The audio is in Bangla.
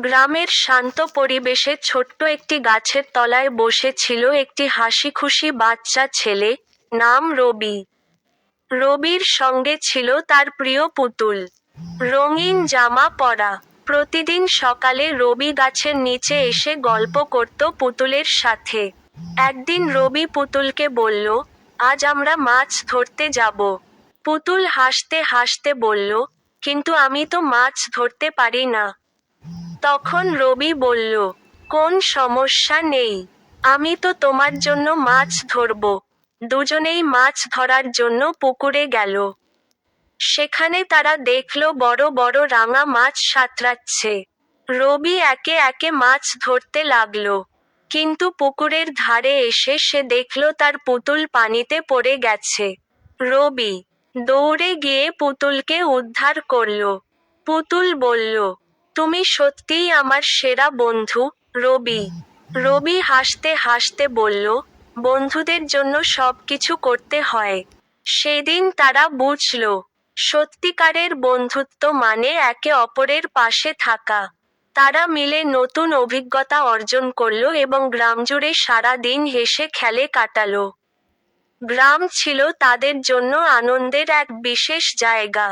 গ্রামের শান্ত পরিবেশে ছোট্ট একটি গাছের তলায় বসে ছিল একটি হাসিখুশি বাচ্চা ছেলে, নাম রবি। রবির সঙ্গে ছিল তার প্রিয় পুতুল। রঙিন জামা পরা। প্রতিদিন সকালে রবি গাছের নিচে এসে গল্প করত পুতুলের সাথে। একদিন রবি পুতুলকে বলল, আজ আমরা মাছ ধরতে যাব। পুতুল হাসতে হাসতে বলল, কিন্তু আমি তো মাছ ধরতে পারি না। তখন রবি বলল, কোন সমস্যা নেই, আমি তো তোমার জন্য মাছ ধরব। দুজনেই মাছ ধরার জন্য পুকুরে গেল। সেখানে তারা দেখল বড় বড় রাঙা মাছ সাঁতরাচ্ছে। রবি একে একে মাছ ধরতে লাগলো। কিন্তু পুকুরের ধারে এসে সে দেখল তার পুতুল পানিতে পড়ে গেছে। রবি দৌড়ে গিয়ে পুতুলকে উদ্ধার করল। পুতুল বলল, তুমি সত্যিই আমার সেরা বন্ধু, রবি। রবি হাসতে হাসতে বলল, বন্ধুদের জন্য সবকিছু করতে হয়। সেদিন তারা বুঝল, সত্যিকারের বন্ধুত্ব মানে একে অপরের পাশে থাকা। তারা মিলে নতুন অভিজ্ঞতা অর্জন করল এবং গ্রামজুড়ে সারা দিন হেসে খেলে কাটালো। গ্রাম ছিল তাদের জন্য আনন্দের এক বিশেষ জায়গা।